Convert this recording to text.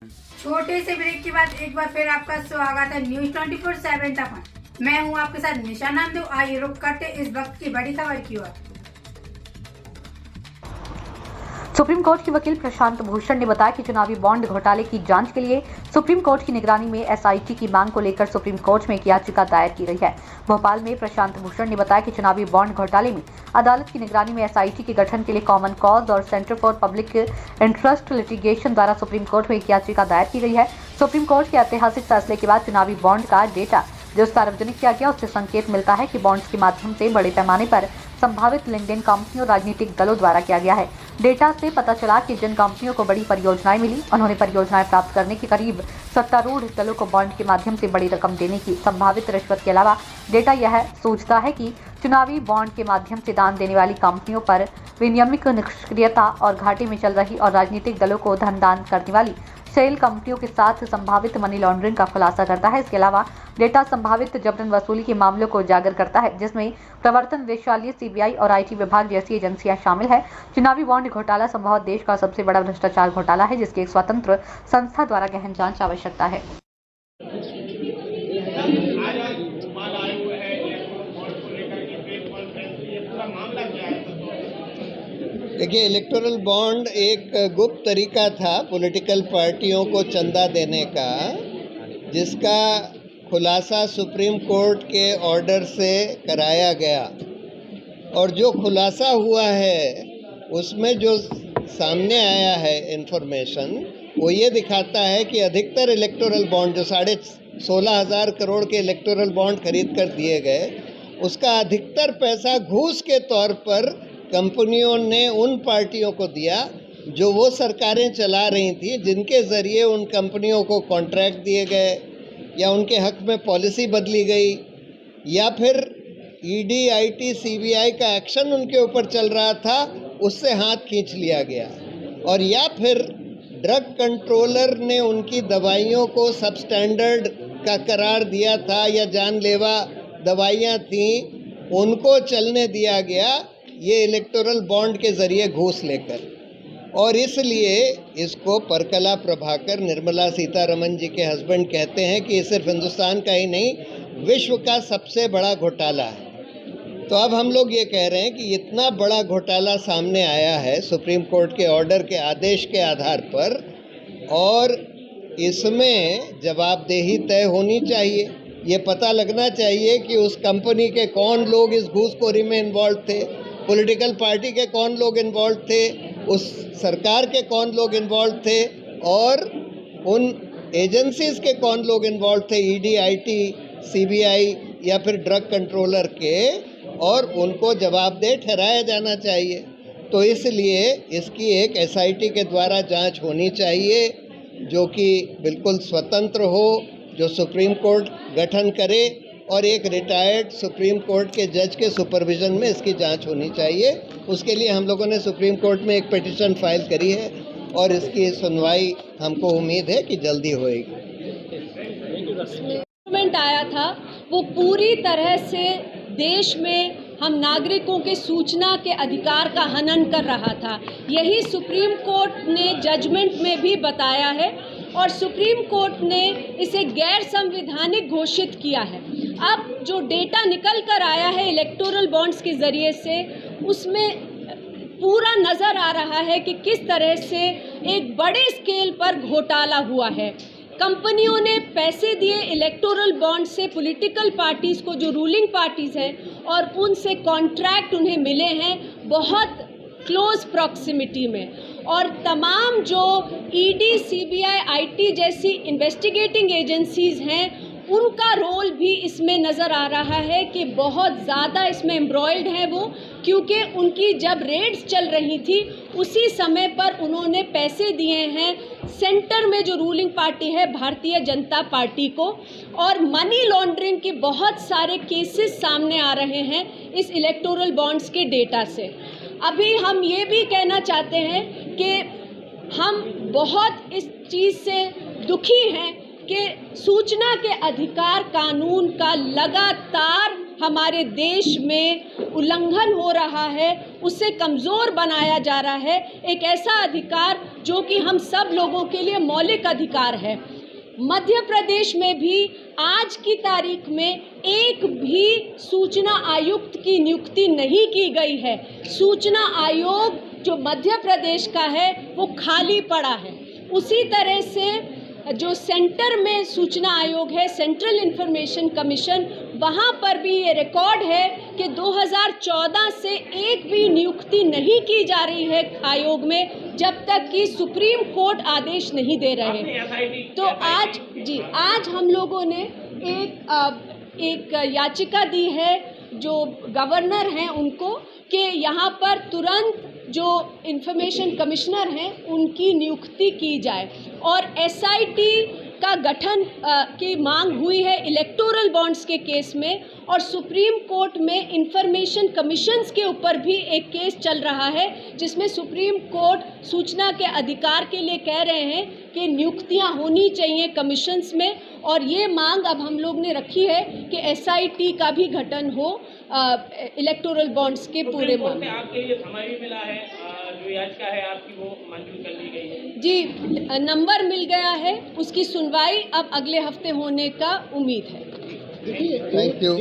छोटे से ब्रेक के बाद एक बार फिर आपका स्वागत है न्यूज 24/7 तक। मैं हूं आपके साथ निशा नामदेव। आइए रुक करते इस वक्त की बड़ी खबर की ओर। सुप्रीम कोर्ट के वकील प्रशांत भूषण ने बताया कि चुनावी बॉन्ड घोटाले की जांच के लिए सुप्रीम कोर्ट की निगरानी में एसआईटी की मांग को लेकर सुप्रीम कोर्ट में एक याचिका दायर की गई है। भोपाल में प्रशांत भूषण ने बताया कि चुनावी बॉन्ड घोटाले में अदालत की निगरानी में एसआईटी के गठन के लिए कॉमन कॉज और centre for public interest litigation द्वारा सुप्रीम कोर्ट में एक याचिका दायर की गई है। सुप्रीम कोर्ट के ऐतिहासिक फैसले के बाद चुनावी बॉन्ड का डेटा जो सार्वजनिक किया गया, उससे संकेत मिलता है कि बॉन्ड्स के माध्यम से बड़े पैमाने पर संभावित लेन देन कंपनियों और राजनीतिक दलों द्वारा किया गया है। डेटा से पता चला कि जिन कंपनियों को बड़ी परियोजनाएं मिली, उन्होंने परियोजनाएं प्राप्त करने के करीब सत्तारूढ़ दलों को बॉन्ड के माध्यम से बड़ी रकम देने की संभावित रिश्वत के अलावा डेटा यह सूचता है कि चुनावी बॉन्ड के माध्यम से दान देने वाली कंपनियों पर विनियमित निष्क्रियता और घाटे में चल रही और राजनीतिक दलों को धन दान करने वाली सेल कंपनियों के साथ संभावित मनी लॉन्ड्रिंग का खुलासा करता है। इसके अलावा डेटा संभावित जबरन वसूली के मामलों को उजागर करता है, जिसमें प्रवर्तन निदेशालय, सीबीआई और आईटी विभाग जैसी एजेंसियां शामिल है। चुनावी बॉन्ड घोटाला संभवतः देश का सबसे बड़ा भ्रष्टाचार घोटाला है, जिसकी एक स्वतंत्र संस्था द्वारा गहन जांच आवश्यकता है। देखिए, इलेक्टोरल बॉन्ड एक गुप्त तरीका था पॉलिटिकल पार्टियों को चंदा देने का, जिसका खुलासा सुप्रीम कोर्ट के ऑर्डर से कराया गया। और जो खुलासा हुआ है उसमें जो सामने आया है इंफॉर्मेशन, वो ये दिखाता है कि अधिकतर इलेक्टोरल बॉन्ड जो 16,500 करोड़ के इलेक्टोरल बॉन्ड खरीद कर दिए गए, उसका अधिकतर पैसा घूस के तौर पर कंपनियों ने उन पार्टियों को दिया जो वो सरकारें चला रही थी, जिनके ज़रिए उन कंपनियों को कॉन्ट्रैक्ट दिए गए या उनके हक में पॉलिसी बदली गई, या फिर ईडी, आईटी, सीबीआई का एक्शन उनके ऊपर चल रहा था, उससे हाथ खींच लिया गया। और या फिर ड्रग कंट्रोलर ने उनकी दवाइयों को सबस्टैंडर्ड का करार दिया था या जानलेवा दवाइयाँ थीं, उनको चलने दिया गया ये इलेक्टोरल बॉन्ड के ज़रिए घूस लेकर। और इसलिए इसको परकला प्रभाकर, निर्मला सीतारमण जी के हस्बैंड, कहते हैं कि ये सिर्फ हिंदुस्तान का ही नहीं, विश्व का सबसे बड़ा घोटाला है। तो अब हम लोग ये कह रहे हैं कि इतना बड़ा घोटाला सामने आया है सुप्रीम कोर्ट के ऑर्डर के आदेश के आधार पर, और इसमें जवाबदेही तय होनी चाहिए। ये पता लगना चाहिए कि उस कंपनी के कौन लोग इस घूसखोरी में इन्वॉल्व थे, पॉलिटिकल पार्टी के कौन लोग इन्वॉल्व थे, उस सरकार के कौन लोग इन्वॉल्व थे, और उन एजेंसीज़ के कौन लोग इन्वॉल्व थे, ईडी, आईटी, सीबीआई या फिर ड्रग कंट्रोलर के, और उनको जवाबदेह ठहराया जाना चाहिए। तो इसलिए इसकी एक एसआईटी के द्वारा जांच होनी चाहिए, जो कि बिल्कुल स्वतंत्र हो, जो सुप्रीम कोर्ट गठन करे, और एक रिटायर्ड सुप्रीम कोर्ट के जज के सुपरविज़न में इसकी जांच होनी चाहिए। उसके लिए हम लोगों ने सुप्रीम कोर्ट में एक पिटीशन फाइल करी है और इसकी सुनवाई हमको उम्मीद है कि जल्दी होएगी। गवर्नमेंट आया था, वो पूरी तरह से देश में हम नागरिकों के सूचना के अधिकार का हनन कर रहा था। यही सुप्रीम कोर्ट ने जजमेंट में भी बताया है, और सुप्रीम कोर्ट ने इसे गैर संवैधानिक घोषित किया है। अब जो डेटा निकल कर आया है इलेक्टोरल बॉन्ड्स के ज़रिए से, उसमें पूरा नज़र आ रहा है कि किस तरह से एक बड़े स्केल पर घोटाला हुआ है। कंपनियों ने पैसे दिए इलेक्टोरल बॉन्ड से पॉलिटिकल पार्टीज़ को, जो रूलिंग पार्टीज़ हैं, और उनसे कॉन्ट्रैक्ट उन्हें मिले हैं बहुत क्लोज प्रॉक्सिमिटी में। और तमाम जो ईडी, सीबीआई, आईटी जैसी इन्वेस्टिगेटिंग एजेंसीज़ हैं, उनका रोल भी इसमें नज़र आ रहा है कि बहुत ज़्यादा इसमें एम्ब्रॉयड हैं वो, क्योंकि उनकी जब रेड्स चल रही थी उसी समय पर उन्होंने पैसे दिए हैं सेंटर में जो रूलिंग पार्टी है भारतीय जनता पार्टी को, और मनी लॉन्ड्रिंग के बहुत सारे केसेस सामने आ रहे हैं इस इलेक्टोरल बॉन्ड्स के डेटा से। अभी हम ये भी कहना चाहते हैं कि हम बहुत इस चीज़ से दुखी हैं कि सूचना के अधिकार कानून का लगातार हमारे देश में उल्लंघन हो रहा है, उसे कमज़ोर बनाया जा रहा है। एक ऐसा अधिकार जो कि हम सब लोगों के लिए मौलिक अधिकार है। मध्य प्रदेश में भी आज की तारीख में एक भी सूचना आयुक्त की नियुक्ति नहीं की गई है। सूचना आयोग जो मध्य प्रदेश का है वो खाली पड़ा है। उसी तरह से जो सेंटर में सूचना आयोग है, सेंट्रल इंफॉर्मेशन कमीशन, वहाँ पर भी ये रिकॉर्ड है कि 2014 से एक भी नियुक्ति नहीं की जा रही है आयोग में, जब तक कि सुप्रीम कोर्ट आदेश नहीं दे रहे। तो आज हम लोगों ने एक याचिका दी है जो गवर्नर हैं उनको, कि यहाँ पर तुरंत जो इंफॉर्मेशन कमिश्नर हैं उनकी नियुक्ति की जाए, और एसआईटी का गठन की मांग हुई है इलेक्टोरल बॉन्ड्स के केस में, और सुप्रीम कोर्ट में इंफॉर्मेशन कमीशंस के ऊपर भी एक केस चल रहा है जिसमें सुप्रीम कोर्ट सूचना के अधिकार के लिए कह रहे हैं कि नियुक्तियां होनी चाहिए कमीशंस में, और ये मांग अब हम लोग ने रखी है कि एसआईटी का भी गठन हो इलेक्टोरल बॉन्ड्स के पूरे मामले। आपके लिए समय भी मिला है, जो याचिका है आपकी वो मंजूर कर ली गई है? जी, नंबर मिल गया है, उसकी सुनवाई अब अगले हफ्ते होने का उम्मीद है। Thank you.